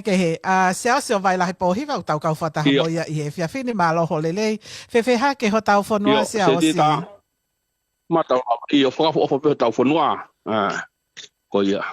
KEHE Siaosi vai la Pohiva tau kau fata moia I fia fini malo holele fe ha ke ho tau fonua Siaosi Setita mata I Fakafofo tau fonua KOIA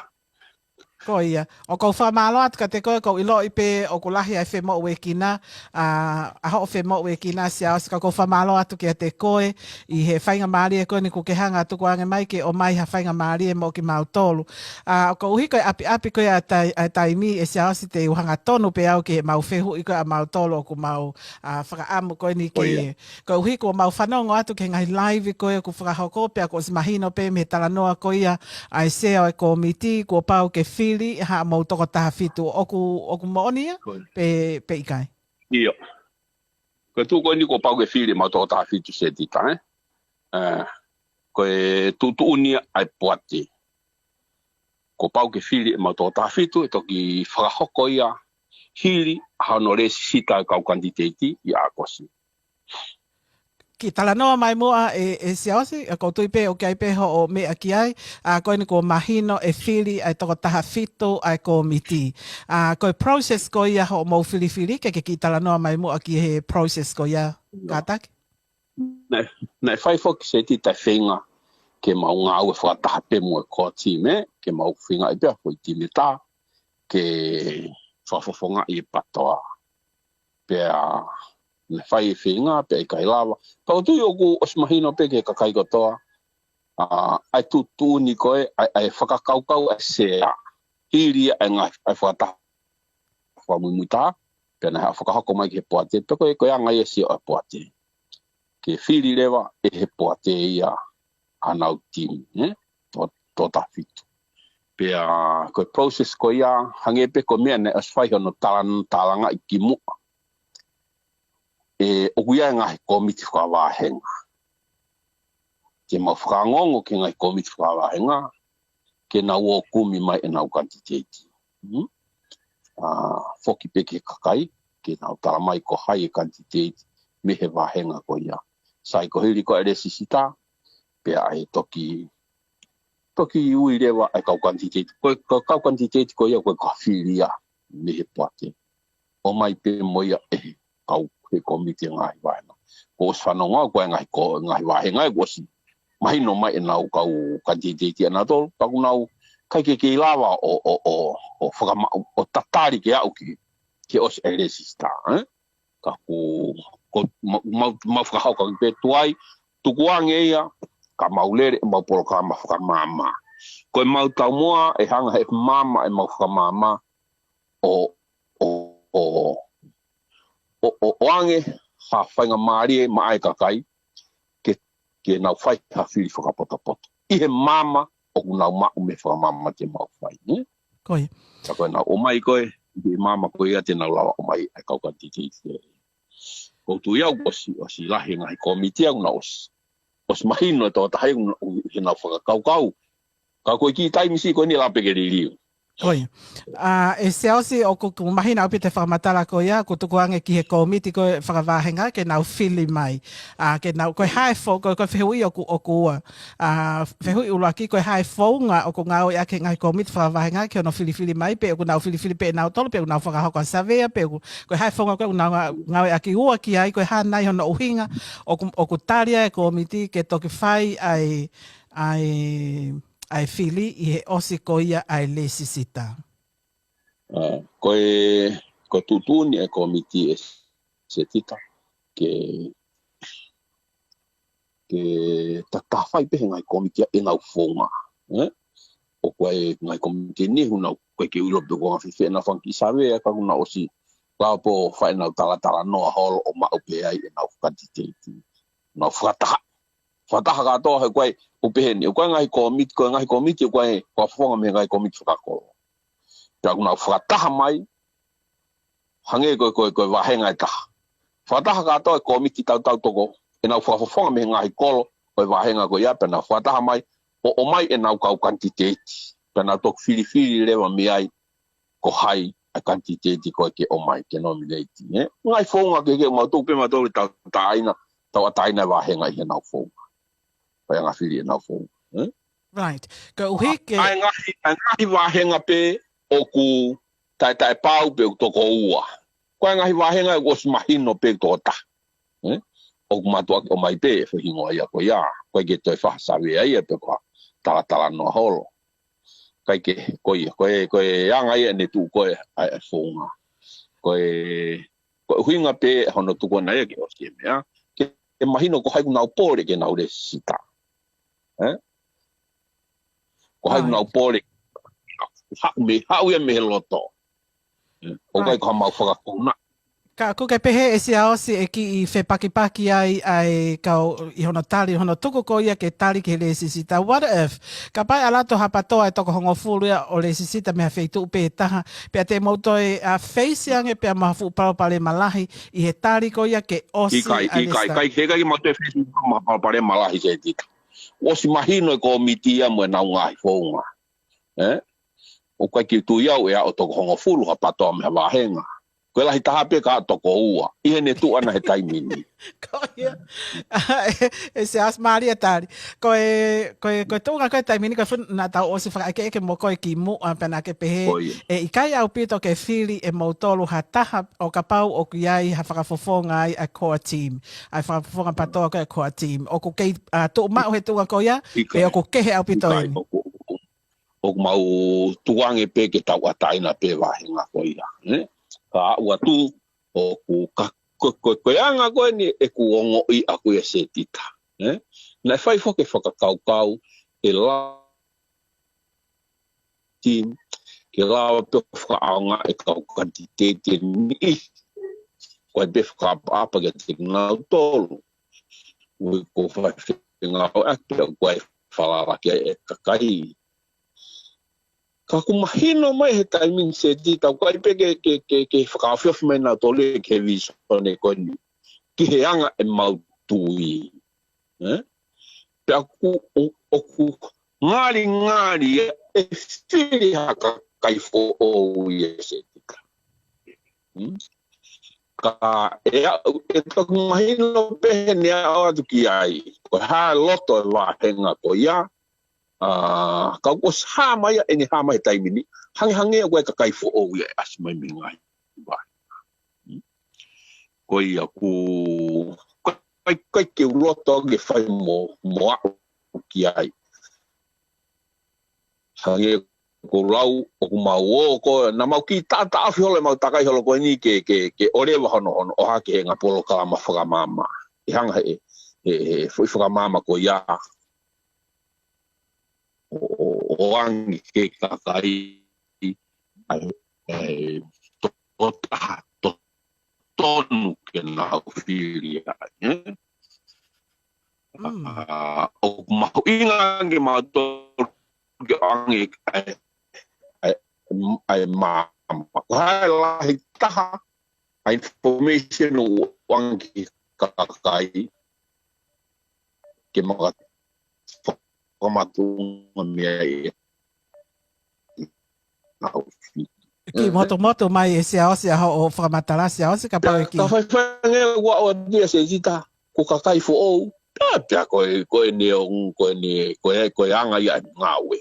KOIA o kau fa malo at ka te ko ilo ipe o kulahi ai fe mo wekina a ho fe mo wekina Siaosi ka ko fa malo atu ke te koe I he fainga mari e ko ni ku ke hanga tu ko anga mai ke o mai ha fainga mari e mo ki mautolu o ko uhi ko api ko a TAIMI e Siaosi te uhanga tonu pe au ke mau fehu I ko a mautolu o ku mau whakaamu ko ni ke ko uhi ko mau whanongo atu ke ngai live ko e ku whakahoko pe a ko simahino pe me talanoa KOIA ai seo e komiti ko pau ke FILI ha mo toko taha fitu oku moonia pe ikai. Iyo. Ko tu ko ni ko pau ke FILI mo toko taha fitu Setita ko tu'u ni ai POATE. Ko pau ke FILI mo toko taha fitu e toki whakahoko ia hili HANO le sita kau kandidati I akosi. Ki talanoa mai mua e Siaosi, ko tui pe o kai pe ho o mea ki ai, koe ni ko mahino e FILI ai toko taha fito ai komiti. Koe process ko ia ho mo fili ke ki talanoa mai mua ki he process ko ia kataki? Nei whai foki Setita whenga ke mau ngā ue whakataha pe mua ko time, ke mau whenga I pia hoi time tā, ke FAKAFOFONGA I PTOA. Pea ne whai whenga pe I kai lawa. Tau tui oku osmahino pe ke kakai kotoa. Ai tutu ni koe, ai whakakaukau ai sea. Hiri ai ngai, ai whakataha. Whamumuita, pe na whakahoko mai ke POATE, pe koe angai e sio ai POATE. Ke FILI lewa e he POATE ia anau TIMI, tō tafitu. Pea koe process ko ia, hange pe ko mea ne as whai hono talanga I ki mua. Oku ia ngahi komiti whakawahenga. Ke mau whakangongo ke ngai komiti whakawahenga, ke nau o kumi mai e nau kandidati. Foki pe ke kakai, ke nau tala mai ko hai e kandidati, me he wahenga ko ia. Sai ko hiri ko ere sisita, pe ai toki ui rewa ai kau kandidati. Ko kau kandidati ko ia koe ka FILI ia, me he POATE. O mai pe moia kau he komiti ngai wahenga. Ko os whanonga koe ngai wahenga e kosi. Mahino mai e nau kau kandidati ana tolu, taku nau kai ke lawa o tatari ke au ke os eresista. Ka ko mau whakahauka ki pe tuai, tukuange ia, ka maulere e mau porokama whakamama. Koe mau tau moa e hanga he mama e mau whakamama o ange ha whainga maari e maae kakai ke nau whai ha FILI whakapotapoto. I he mama o nau mau me whakamama te mau whai. Koe. Ka koe nau o mai koe, i mama koe ia te nau lawa o mai ai kau kandidati. Ko tu iau o si lahi ngai komiti au na os mahino tō tahai he nau whakakaukau. Ka koe ki TAIMI si koe ni lape ke ririu. Koe. E Siaosi o ku mahina au pite whakamatala ko ia, ku tuku ange ki he komiti koe whakawahenga ke nau FILI mai. Ke nau koe hae fo, koe whihui o ku ua. Whihui ulaki koe hae founga o ku ngau ia ke ngai komiti whakawahenga ke ono FILI mai, pe o ku nau FILI pe nau tolu, pe o nau whakahoko savea, pe o koe hae founga koe ngau ia ki ua ki ai, koe hanai hono uhinga, o ku taria e komiti ke toki whai ai FILI I he osi KOIA ai le sisita. Ko tutuni e komiti e Setita ke tatawhai pehe ngai komiti e nau whonga. O koe ngai komiti ni huna koe ke ulope ko ngā whiwhi na whanki sawe e kakuna osi lao po whai nau talatala noa holo o maupe ai e nau kandidati. Nau whataha. Whataha katoa he koe upeheni. O koe ngai komiti o koe whawhonga me ngai komiti whakakolo. Pea kuna whataha mai, hange koe wahenga e taha. Whataha katoa e komiti tau toko. E nau whawhonga me ngai kolo, koe wahenga koe ia, pea nau whataha mai, o mai e nau kau kandidati. Pea nau toku FILI lewa me ai, ko hai a kandidati koe ke o mai, ke nominati. Ngai whonga ke mau tuku pe matori tau taina, tau ataina wahenga I he nau whonga. Pai ngā whiri e nau whonga. Right. Ka uhi ke... Ai ngahi wahenga pe o ku tai pau pe toko ua. Koe ngahi wahenga o si mahino pe tota. O matua o mai pe fe hingo ia ko ia. Koe ke toi whasawe ai pe koa tala no holo. Kai ke koe anga ia ne tu koe ai fonga. Koe huinga pe hono tuko na ia ke o si mea. Ke mahino ko haiku nau pole ke nau le sita. Ko haiku nau pole hau ia me loto. O kai ko mau whakakona. Ka kuke pehe e Siaosi e ki i whe paki ai kau i hono tali, hono tuku ko ia ke tali ke le sisita. What if? Ka pai alato hapatoa e toko hongo furuia o le sisita mea feitu upe taha. Pea te mautoi a feisiange pea mahafu parapare malahi i he tali ko ia ke osi alista. Kai he mautoi feisiange parapare malahi se tika. Osi mahino e komiti ia mwe nau ngai fonga. O kai ki tu iau ea o toko hongo furu hapatoa mea wahenga. Koe lahi taha pe ka toko ua. Ihe ne tu ana he taimini. KOIA. E se as maria tari. Koe tunga koe taimini koe funa tau osi Faka'Eke'Eke mo koe ki mua pena ke pehe. E i kai AUPITO ke FILI e mautolu ha taha o ka pau o ku iai ha whakafofonga ai a KOA team. Ai whakafofonga patoa koe a KOA team. O ku kei tu mau he tunga koia e o ku kehe AUPITO ini. O ku mau tuange pe ke tau ataina pe wahenga koia. Ka ua tu o ku koianga koe ni e ku ongo i a koe Setita. Nai whai whoke whakakaukau e la team ke la pe whakaanga e kau kantitete ni koe pe whakapa ke te ngau tolu. Ui ko whai ngau ake koe whalarake e kakai. Ka kumahino mai he taimin Setita ko ai pe ke whakawhiof mai na tole ke VILISONI ko ni ki he anga e mautui pe aku o ku ngari e fili haka kai fo o ye Setita ka e to kumahino pe ne a tu ki ai ko ha loto wa henga ko ia ka ko sama ya eni hama taimini hangi ko kakai fo o ya asmai mingai ba ko ia ku kai ke loto ge fai mo ki ai hangi ko lau o ku mau ko na mau ki tata afi hole mau takai holo ko ni ke ore wa hono o ha ke nga polo ka ma fa mama i hanga e foi fa mama ko ia o ange ke kakai ai tonu ke na filia o mau inga nge mau to ke ange ai mama kai la taha information o ange kakai ke mau Komatunga mea e ki moto mai e Siaosi o whakamatala Siaosi ka pau e ki. Ka whaiwhange ua o dia Setita ko kakai fo o. Pia koe ne o koe anga ia ngawe.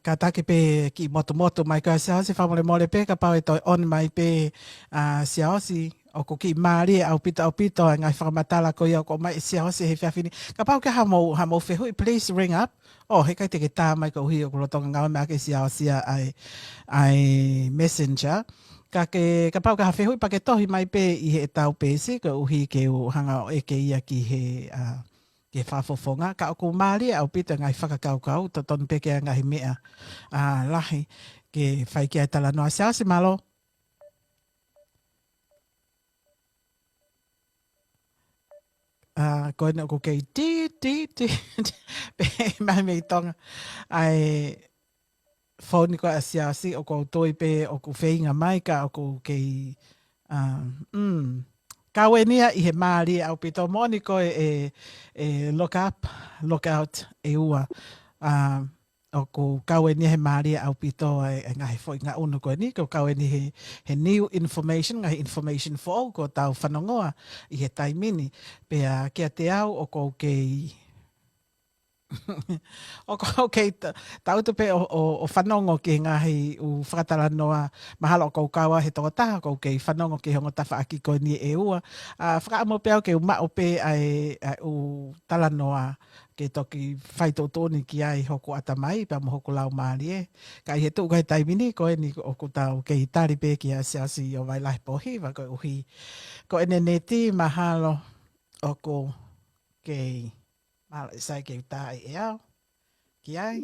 Ka take pe ki moto mai ka Siaosi whamole mole pe ka pau e toi on mai pe Siaosi o ko ki maari AUPITO ngai whakamatala ko ia ko mai Siaosi he whiawhini. Ka pau ke hamo whehui, please ring up. He kai te ke tā mai ko hui o ko rotonga ngau mea ke Siaosi ai messenger. Ka pau ka hawhehui pa ke tohi mai pe i he tau pesi ko uhi ke o hanga o eke ia ki he ke whafofonga. Ka o ko maari AUPITO ngai whakakaukau to tonu pe ke ngai mea lahi ke whai ki ai tala noa Siaosi malo. Ko na ko kei ti mai me tonga ai phone ko Siaosi o ko toi pe o ko feinga mai ka o ko kei ka wenia i he maari AUPITO moni ko e look out e ua o ko kaweni he maari AUPITO ngahi fo nga uno ko ni ko kaweni he new information ngahi information fo ko tau whanongoa i he taimini pe kia te au o ko kei Okay, tau tu pe o whanongo ki ngahi u whakatalanoa mahalo ko kawa he toko taha ko kei whanongo ki hongo tawhaaki ko ni e ua. Whakaamo pe au ke u mao pe ai u talanoa ke toki whaito tōni ki ai hoko atamai pa mo hoko lau maari e. Ka i he tuu kai taimini ko e ni o ku tau ke i tari pe ki a Siaosi o Siaosi Pohiva ko uhi. Ko ene neti mahalo o ko kei mahalo isai ke utai e au. Ki ai.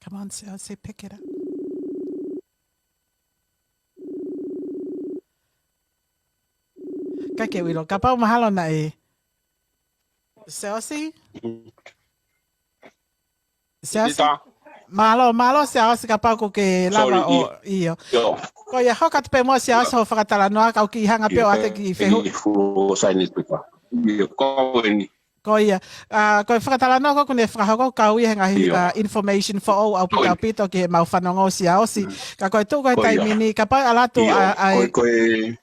Come on, Siaosi, pick it up. Ka ke wiro, ka pau mahalo na e. Siaosi? Siaosi? Setita. Malo, Siaosi, ka pau ko ke lava o iyo. Ko ia hoka te pe mo Siaosi ho whakatalanoa kau ki hanga peo ate ki whehu. Fu sign it pika. Ko ni. Ko ia. Ko whakatalanoa ko kune whakahoko kau ia ngahi information for au AUPITO ki he mau whanongo Siaosi. Ka koe tu koe taimini, ka pau alatu ai. Koe.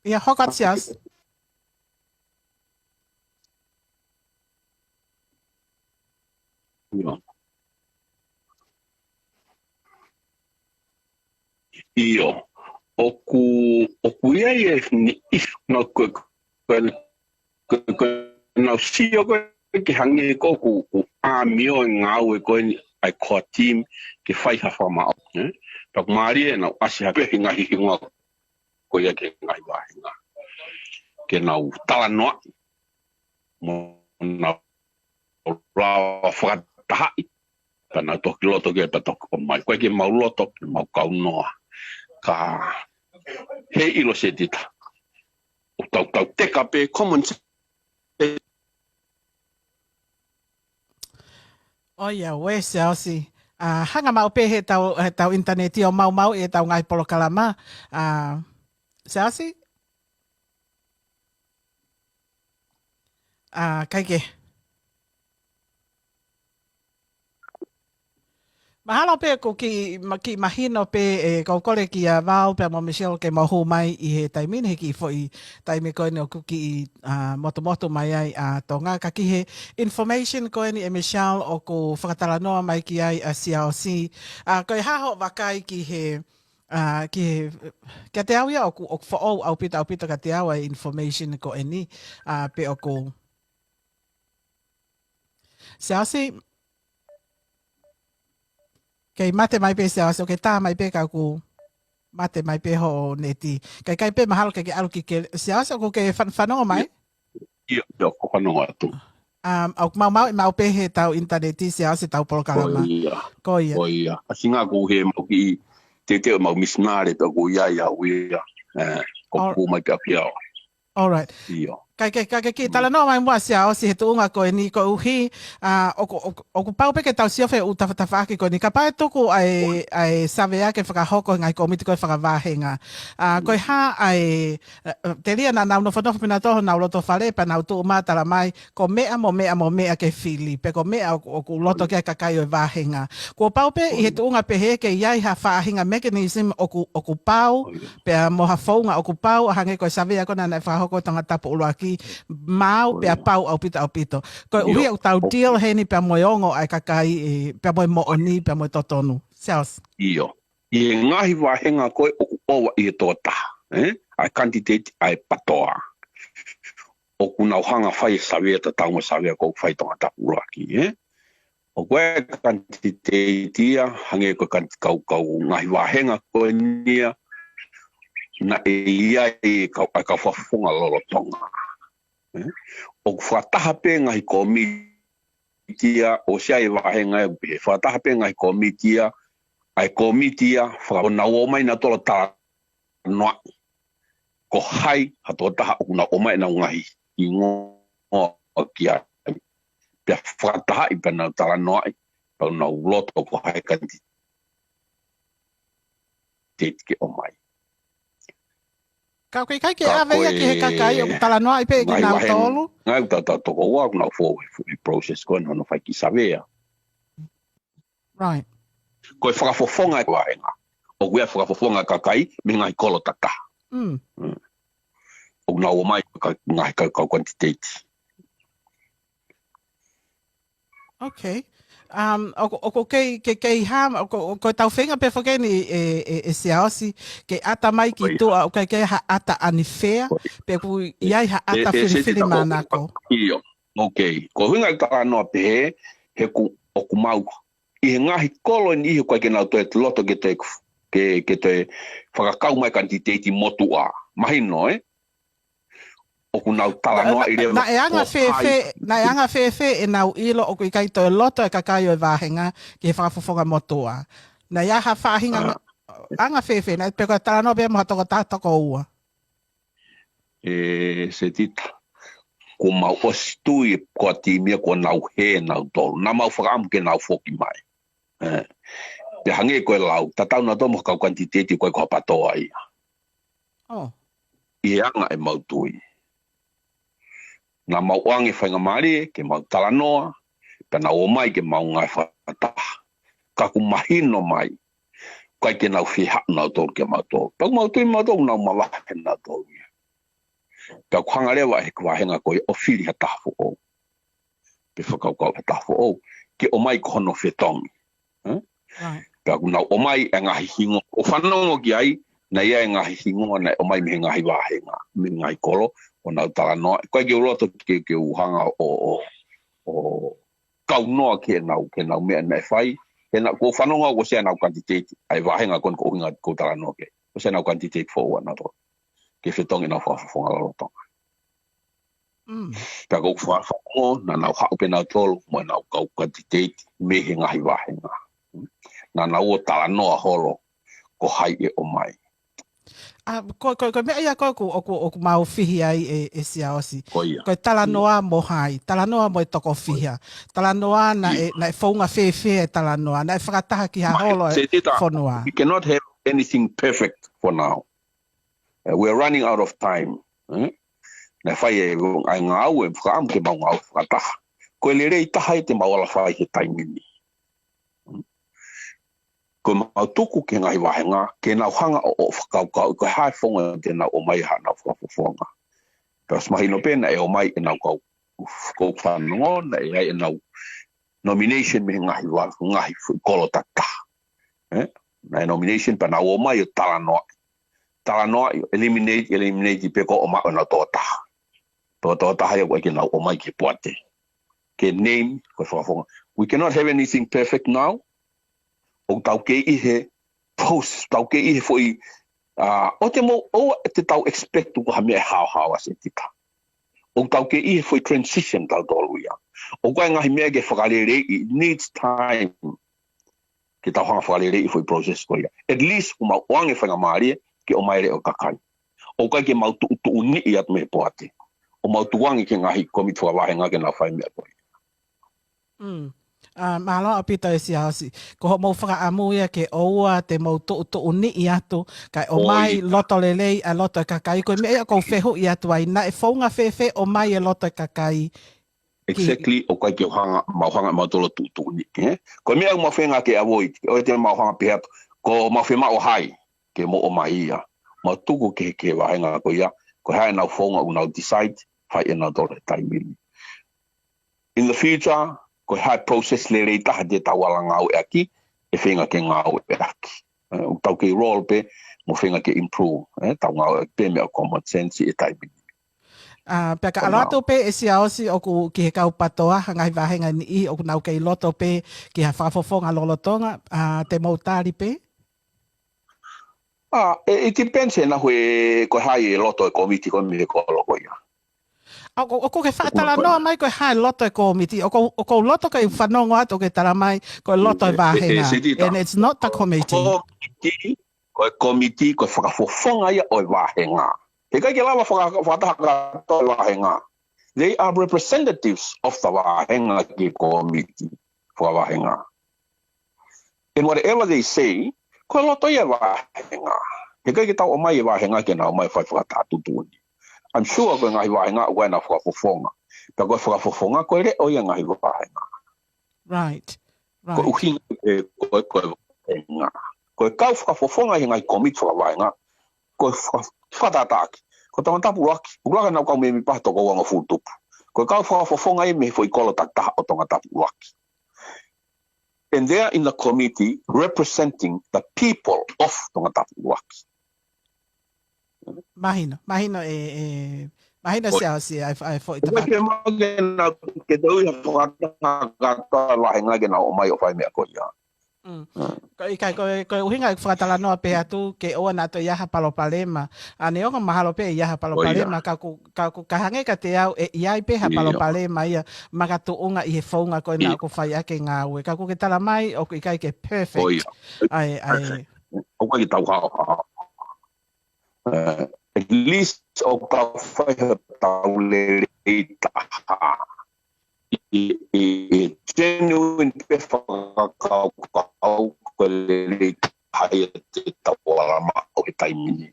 Ia hoka Siaosi. Io. Oku ia e ni no ko no sio ko ki hangi ko ku a mio ngau e ko ni ai ko team ki fai ha fa ma pa mari na asi ha pe hinga hinga ko ia ke ngai wa hinga ke na tala no mo na ra fa ta pa na to kiloto ke pa to ko mai ko ke mau loto mau kau no ka he ilo Setita. O tau teka pe common sense. Oia, we Siaosi. Hanga mau pe he tau interneti o mau e tau ngai polo kalama. Siaosi? Kaike. Mahalo pe ko ki mahino pe ko kore ki a vau pe mo Michelle ke mo mai I he taimini he ki fo I taimi ko ni o ki moto mai ai tonga ka ki he information ko ni e Michelle o ko whakatalanoa mai ki ai a Siaosi ko e haho wakai ki he ka te au ia o fo AUPITO ka te au information ko e ni pe o ko Siaosi kei mate mai pe Siaosi, kei tā mai pe ka ku mate mai pe ho neti. Kai pe mahalo ke alu ki ke Siaosi ko ke whanongo mai? Ia, ko whanongo atu. Au mau pe he tau interneti Siaosi tau polokalama. Ko ia. Asi ngā ko he mau ki te mau misnare pe ko ia uia. Ko ku mai pe apiao. All right. Ia. Kai ki tala no mai mua Siaosi he tuunga ko ni ko uhi o ku pau pe ke tau siofe u tawhaaki ko ni ka pae tuku ai savea ke whakahoko ngai komiti ko whakavahenga. Ko ha ai te ria na nau no whanofa pina toho nau loto whare pa nau tuu mātara mai ko mea mo mea ke fili pe ko mea o ku loto ke kakai o vahenga. Ko pau pe I he tuunga pe he ke iai ha whahinga mechanism o ku pau pe mo ha whaunga o ku pau hange ko savea ko na whakahoko tanga tapu uruaki mau pe pau AUPITO. Ko uhi au tau deal he ni pe moiongo ai kakai pe mo oni pe mo totonu. Siaosi. Io. I ngahi wahenga koe o kupoa I he tōta. Ai candidate ai PTOA. O kunau hanga whai savea ta taunga savea ko whai tonga tapu uruaki. O koe candidate ia hange ko kau ngahi wahenga koe nia na ia kau whafonga lolo tonga. O whataha pe ngahi komitia o sia wahenga e whataha pe ngahi komitia ai komitia whaonau o mai na tolo tā noa ko hai hato taha una o mai na ngahi I ngō kia pe whataha I pena tā noa pa una uloto ko hai kanti te ke o mai. Ka koe kai ke awea ki he kakai o tala noa I pe ki nau tolu? Ngai tata toko wā kunau fōi process koe no whai ki savea. Right. Koe whakafofonga e wahenga. O kuea whakafofonga kakai me ngai kolo tata. O na o mai ngai ka quantity. Okay. O ke ham o tau whenga pe whakeni e Siaosi ke ata mai ki tua o ke ha ata anifea pe ku iai ha ata whiriwhiri manako. Iyo. Okay. Ko hinga ka no pe he ku o ku mau i ngahi koloni i ko ke na to loto ke te whakakau mai quantity motua. Mahino o ku nau tala noa i rewa. Na e anga whewhe e nau ilo o kui kai toi loto e kakai o wāhenga ki he whakafofonga motua. Na ia ha whahinga anga whewhe na peko tala noa bea maha toko tātoko ua. Setita. Ko mau ostui ko timia ko nau he nau tolu. Na mau whakam ke nau foki mai. Te hange koe lau. Tatau na tomo kau quantiteti koe ko PTOA ia. I anga e mau tui. Na mau ange whainga maari ke mau tala noa, pena o mai ke mau ngai whataha. Kaku mahino mai, kai ke nau whiha nau tolu ke mau tolu. Pau mau tui mau tolu nau mawahe nau tolu. Pau kuhanga rewa he kuwahenga koe o fili hataha fo o. Pe whakaukau hataha fo o, ke o mai ko hono whetongi. Pau nau o mai e ngahi hingo. O whanongo ki ai, na ia e ngahi hingo, na o mai me ngahi wahenga, me ngahi kolo, o nau tala noa. Koe ke uroto ke uhanga o kau noa ke nau mea na e whai. Ke nau ko whanonga ko sea nau quantiteti. Ai wahenga kon ko hinga ko tala noa ke. Ko sea nau quantiteti fo ua na to. Ke whetongi nau whafonga lalotonga. Pea kou whafongo na nau haupe nau tolu mo nau kau quantiteti me he ngahi wahenga. Na nau o tala noa holo ko hai e o mai. Ko mea ia koe o mau whihi ai e Siaosi. KOIA. Koe tala noa mo hai, tala noa mo e toko whiha. Tala noa na e whaunga whewhe e tala noa, na e whakataha ki ha holo e whanua. We cannot have anything perfect for now. We're running out of time. Na whai e ai ngā au e whakaam ke mau ngā au whakataha. Koe le rei taha e te mawala whai he taimini. Ko mau tuku ke ngai wahenga ke nau hanga o whakaukau ko hai whonga te nau o mai ha nau whakafofonga. Pēs mahino pēna e o mai e nau kau whanongo na e nau nomination me ngahi kolo tata. Na e nomination pa nau o mai o tala noa. Tala noa eliminate i peko o mai o nau tō taha. Tō taha ia koe ke nau o mai ke POATE. Ke name ko whakafonga. We cannot have anything perfect now. O tau ke ihe post, tau ke ihe foi o te mo o te tau expect ko ha mea hao a Setita. O tau ke ihe foi transition tau tolu ia. O koe ngahi mea ke whakalere, it needs time. Ke tau hanga whakalere i foi process ko ia. At least o mau oange whainga maari ke o maere o kakai. O koe ke mau tu'u ni i atu me POATE. O mau tuangi ke ngahi komiti whawahenga ke nau whai mea ko ia. Mahalo AUPITO e Siaosi. Ko ho mau whakaamu ia ke oua te mau tu'u ni i atu. Kai o mai loto lelei a loto e kakai. Koe mea kou whehu i atu ai. Na e whaunga whewhe o mai e loto e kakai. Exactly. O kai ke mau hanga mau tolo tu'u ni. Koe mea mau whenga ke avoi. O te mau hanga pihat. Ko mau whema o hai. Ke mo o mai ia. Mau tuku ke wahenga ko ia. Ko hai nau whaunga u nau decide. Hai e nau tolo e taimini. In the future, ko hai process le rei taha te tawala ngau e aki, e whenga ke ngau e aki. Tau ke role pe, mo whenga ke improve. Tau ngau e pe mea common sense e taimini. Pea ka aloto pe e Siaosi o ku ki he kau patoa, ngai wahenga ni i, o ku nau kei loto pe, ki ha whakafofonga lolotonga, te mautari pe? It depends e nahu e ko hai e loto e komiti ko me kolo ko ia. O ko ke whaatala noa mai koe hai loto e komiti. O ko loto ke whanongo atu ke tala mai koe loto e wahenga. And it's not the committee. Komiti koe whakafofonga ia o e wahenga. He kai ke lawa whakataka to e wahenga. They are representatives of the wahenga ki komiti. Whawahenga. And whatever they say, koe loto ia wahenga. He kai ke tau o mai e wahenga ke na o mai whakatatu tuuni. I'm sure koe ngahi wahenga o koe na whakafofonga. Pea koe whakafofonga koe re o ia ngahi wahenga. Right. Koe uhinga koe wahenga. Koe kau whakafofonga i ngai komiti whakawahenga. ko whatataaki. Ko tangata PULE'ANGA. PULE'ANGA nau kau me mi paha toko wanga futupu. Ko kau whakafofonga e me foi kolo tataha o tangata PULE'ANGA. And they are in the committee representing the people of tangata PULE'ANGA. Mahino Siaosi ai fo i te Ke magena ke dau ia whakatanga lahenga ke na o mai o whai mea KOIA. Ko uhinga whakatala noa pe atu ke oa na to iaha palopalema. Ane onga mahalo pe iaha palopalema ka kahange ka te au e iai pe ha palopalema ia magatuunga i he whaunga ko na ko whai ake ngā ue. Ka ke tala mai o ikai ke perfect. Ai. O kai tau hao. At least o ka whai tau le taha. I genuine pe whakakau ko le hai te tawalama o he TAIMI.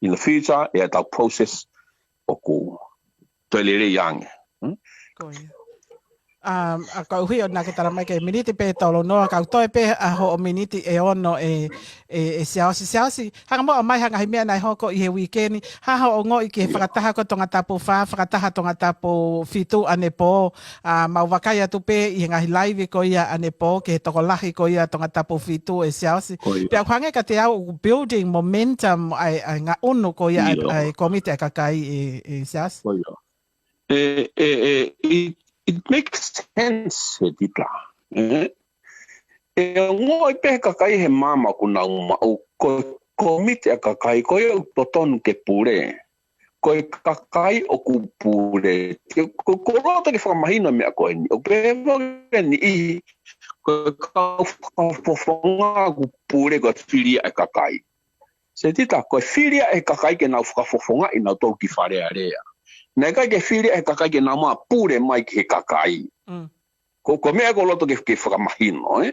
In the future, e tau process o ko toilere yange. KOIA. Kau hui o nā ke tara mai ke miniti pe tolo noa, kau toi pe ho o miniti e ono e Siaosi. Hanga mo o mai hanga himea nai hoko i he weekendi, haha o ngoi ki he whakataha ko tonga tapu wha, whakataha tonga tapu fitu ane po, mau wakai atu pe i ngahi laivi ko ia ane po, ke he toko lahi ko ia tonga tapu fitu e Siaosi. Pea kwange ka te au building momentum ai ngā unu ko ia ai komiti KAKAI e Siaosi. It makes sense, Setita. Ngoi pe KAKAI he mama kuna umau, ko komiti KAKAI, ko eu totonu ke pure. Ko KAKAI o ku pure. Ko rota ke whakamahina mea koe ni. O pe ni i, ko KAKAFOFONGA ku pure ko FILI KAKAI. Setita, ko FILI KAKAI ke nau whakafofonga i nau tau ki wharearea. Nē kai ke FILI KAKAI ke nā maa pure mai ke KAKAI. Ko mea ko loto ke whakamahino,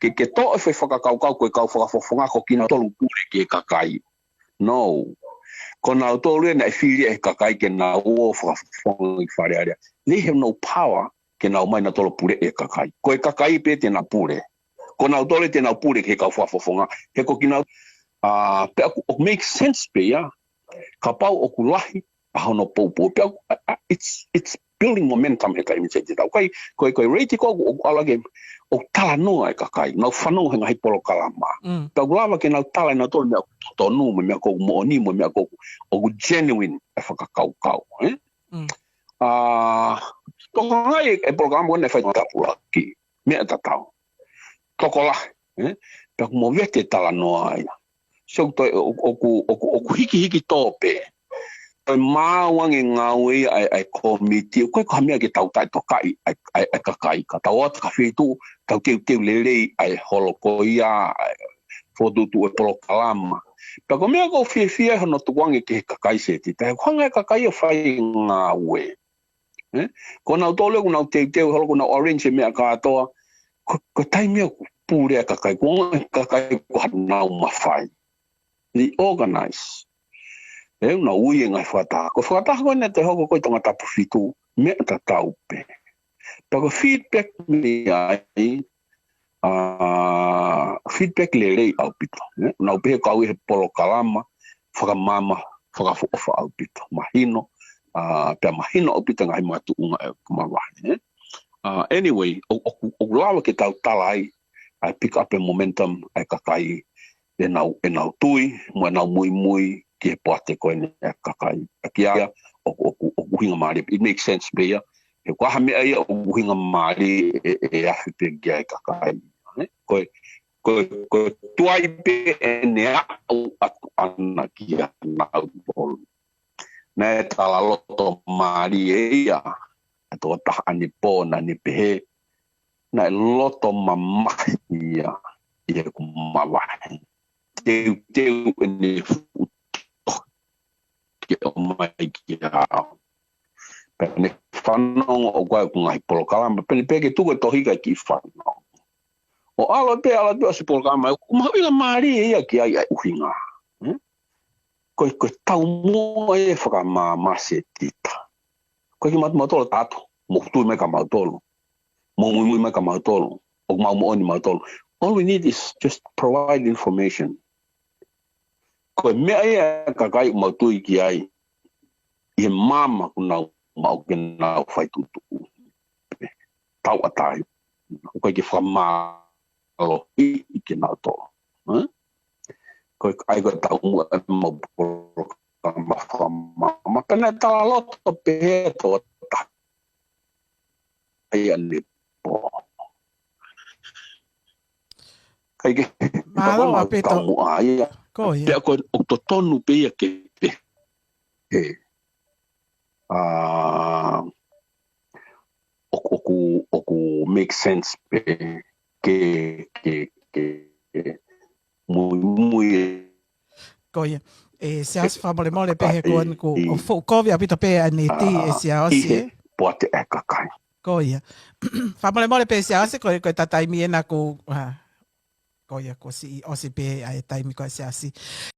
Ke to e whakakaukau koe kau whakafofonga ko kina tolu pure ke KAKAI. No. Ko nā tolu e nā FILI KAKAI ke nā ua whakafofonga i wharearea. They have no power ke nā mai nā tolu pure e KAKAI. Ko e KAKAI pe te nā pure. Ko nā tolu te nā pure ke kau whakafofonga. He ko kina pe o make sense pe ya. Ka pau o kulahi. Hono popo. It's building momentum he TAIMI Setita. Ko reiti ko o alage o tala noa e KAKAI. Nau whanau he ngahi polo kalama. Pau lava ke nau tala na tolu mea tonu me mea koku mooni me mea koku o genuine e whakakaukau. Toko ngai e polo kalama wane whai PULE'ANGA. Mea tatau. Toko la. Pau mo vete tala noa ia. So o hiki tope. Ai māwange ngāwe ai komiti, koe ka mea ke tau tai tokai ai KAKAI, ka tau atu ka whetu, tau keu lelei ai holo KOIA, ai Fokotu'Utu'U polo kalama. Pea ko mea ko whiawhia hono tuwange ke KAKAI Setita, he kuanga KAKAI o whai ngāwe. Ko nau tole ku nau teu holo ku nau orange mea kātoa, ko tai mea pūrea KAKAI, kuanga KAKAI ku nau mawhai. The organize. Na ui e ngai whataha. Ko whataha koe ne te hoko koe tonga tapu fitu, mea tatau pe. Pako feedback me ai, feedback le rei AUPITO. Nau pehe kau i he polo kalama, whakamama, whakafofa AUPITO. Mahino, pea mahino AUPITO ngai matuunga e kumawahi. Anyway, o lawa ke tau tala ai, I pick up a momentum ai KAKAI, e nau tui, mua nau mui, ki he POATE koe ne KAKAI. Ki aia, o uhinga maari. It makes sense pe ia. He kaha mea ia o uhinga maari e ahi pe kia e KAKAI. Koe tuai pe e ne au atu ana ki a nau polu. Nē tala loto maari e ia. E toa taha ani pō na ni pehe. Nē loto mamahi ia. Ia kumawahi. Teu e ne ke o mai ki hao. Pene whanong o koe ku ngai polo kalama. Pene peke tuku e tohika ki whanong. O ala pe o se polo kalama. Kumawina maari e ia ki ai uhinga. Koe tau mua e whakamama Setita. Koe ki mautolo tātu. Mohtui me ka mautolo. Mui me ka mautolo. O mau mooni mautolo. All we need is just provide information. Ko mea ia kakai mautui ki ai. I mama kuna mau ke na fai tutu. Tau atai. Ko ke whamalo i ke na to. Ko ai ko tau mua mo ma pena tala loto pe to ta. Ai ani po. Kai ke Malo apito. tau ai. KOIA. Pe ko to tonu pe ke oku make sense pe ke muy KOIA. Siaosi whamole pehe kuan ku o Fokovi apito pe aneti Siaosi. POATE KAKAI. KOIA. Whamole pe Siaosi ko TAIMI ena ku KOIA ko si osi pe ai TAIMI ko Siaosi.